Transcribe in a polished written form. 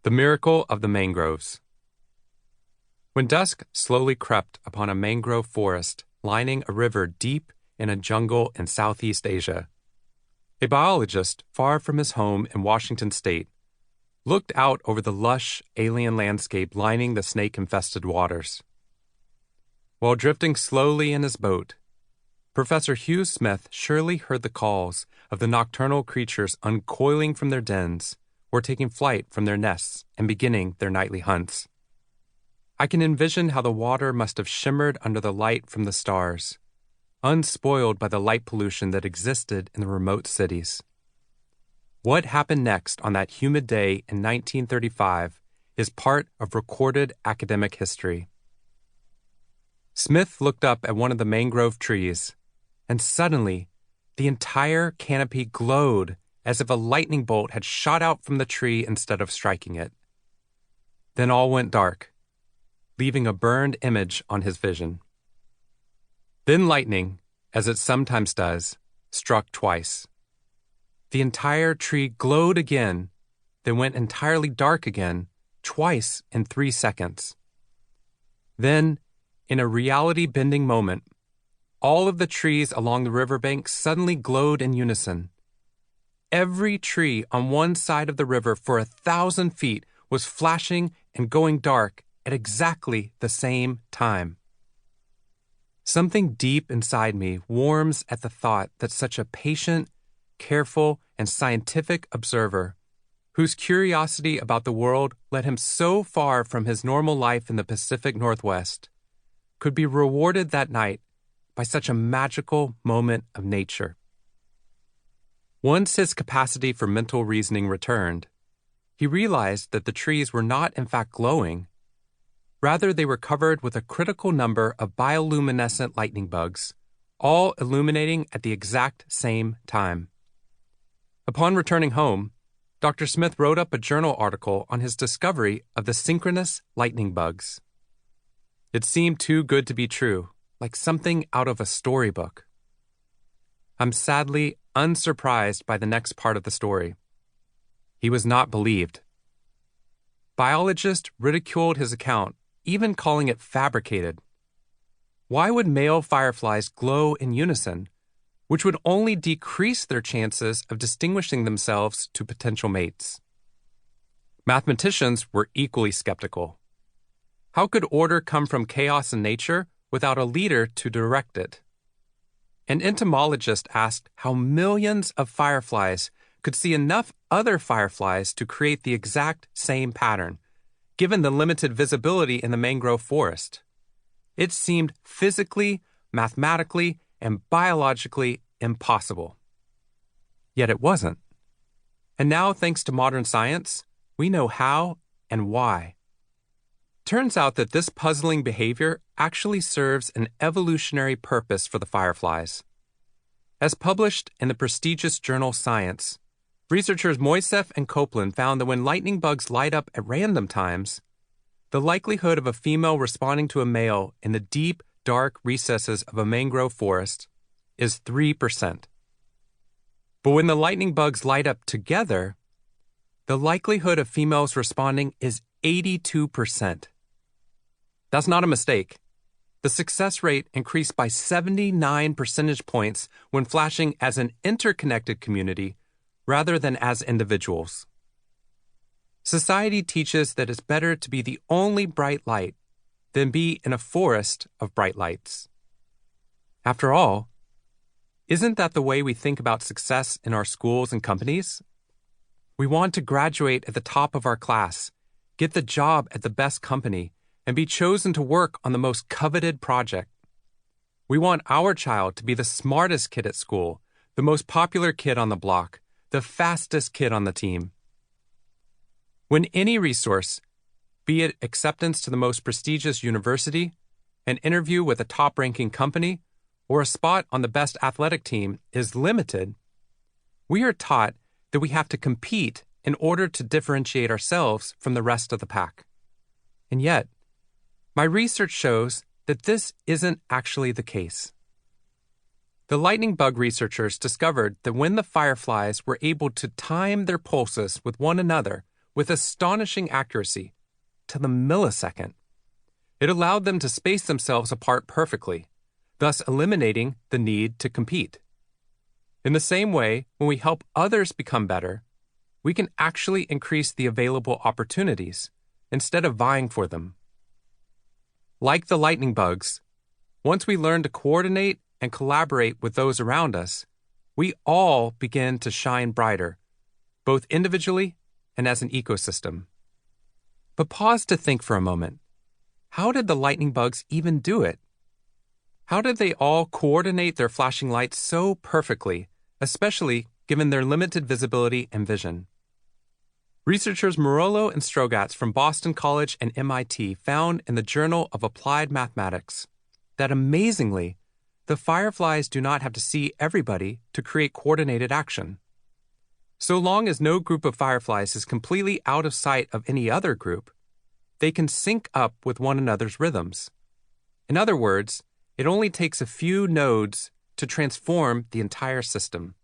The Miracle of the Mangroves. When dusk slowly crept upon a mangrove forest lining a river deep in a jungle in Southeast Asia, a biologist far from his home in Washington state looked out over the lush, alien landscape lining the snake-infested waters. While drifting slowly in his boat, Professor Hugh Smith surely heard the calls of the nocturnal creatures uncoiling from their dens or taking flight from their nests and beginning their nightly hunts. I can envision how the water must have shimmered under the light from the stars, unspoiled by the light pollution that existed in the remote cities. What happened next on that humid day in 1935 is part of recorded academic history. Smith looked up at one of the mangrove trees, and suddenly the entire canopy glowed as if a lightning bolt had shot out from the tree instead of striking it. Then all went dark, leaving a burned image on his vision. Then lightning, as it sometimes does, struck twice. The entire tree glowed again, then went entirely dark again, twice in 3 seconds. Then, in a reality-bending moment, all of the trees along the riverbank suddenly glowed in unison. Every tree on one side of the river for 1,000 feet was flashing and going dark at exactly the same time. Something deep inside me warms at the thought that such a patient, careful, and scientific observer, whose curiosity about the world led him so far from his normal life in the Pacific Northwest, could be rewarded that night by such a magical moment of nature. Once his capacity for mental reasoning returned, he realized that the trees were not in fact glowing. Rather, they were covered with a critical number of bioluminescent lightning bugs, all illuminating at the exact same time. Upon returning home, Dr. Smith wrote up a journal article on his discovery of the synchronous lightning bugs. It seemed too good to be true, like something out of a storybook. I'm sadly unsurprised by the next part of the story. He was not believed. Biologists ridiculed his account, even calling it fabricated. Why would male fireflies glow in unison, which would only decrease their chances of distinguishing themselves to potential mates? Mathematicians were equally skeptical. How could order come from chaos in nature without a leader to direct it? An entomologist asked how millions of fireflies could see enough other fireflies to create the exact same pattern, given the limited visibility in the mangrove forest. It seemed physically, mathematically, and biologically impossible. Yet it wasn't. And now, thanks to modern science, we know how and why. Turns out that this puzzling behavior actually serves an evolutionary purpose for the fireflies. As published in the prestigious journal Science, researchers Moiseff and Copeland found that when lightning bugs light up at random times, the likelihood of a female responding to a male in the deep, dark recesses of a mangrove forest is 3%. But when the lightning bugs light up together, the likelihood of females responding is 82%. That's not a mistake. The success rate increased by 79 percentage points when flashing as an interconnected community rather than as individuals. Society teaches that it's better to be the only bright light than be in a forest of bright lights. After all, isn't that the way we think about success in our schools and companies? We want to graduate at the top of our class, get the job at the best company, and be chosen to work on the most coveted project. We want our child to be the smartest kid at school, the most popular kid on the block, the fastest kid on the team. When any resource, be it acceptance to the most prestigious university, an interview with a top-ranking company, or a spot on the best athletic team, is limited, we are taught that we have to compete in order to differentiate ourselves from the rest of the pack. And yet, my research shows that this isn't actually the case. The lightning bug researchers discovered that when the fireflies were able to time their pulses with one another with astonishing accuracy, to the millisecond. It allowed them to space themselves apart perfectly, thus eliminating the need to compete. In the same way, when we help others become better, we can actually increase the available opportunities instead of vying for them. Like the lightning bugs, once we learn to coordinate and collaborate with those around us, we all begin to shine brighter, both individually and as an ecosystem. But pause to think for a moment. How did the lightning bugs even do it? How did they all coordinate their flashing lights so perfectly, especially given their limited visibility and vision? Researchers Marolo and Strogatz from Boston College and MIT found in the Journal of Applied Mathematics that amazingly, the fireflies do not have to see everybody to create coordinated action. So long as no group of fireflies is completely out of sight of any other group, they can sync up with one another's rhythms. In other words, it only takes a few nodes to transform the entire system.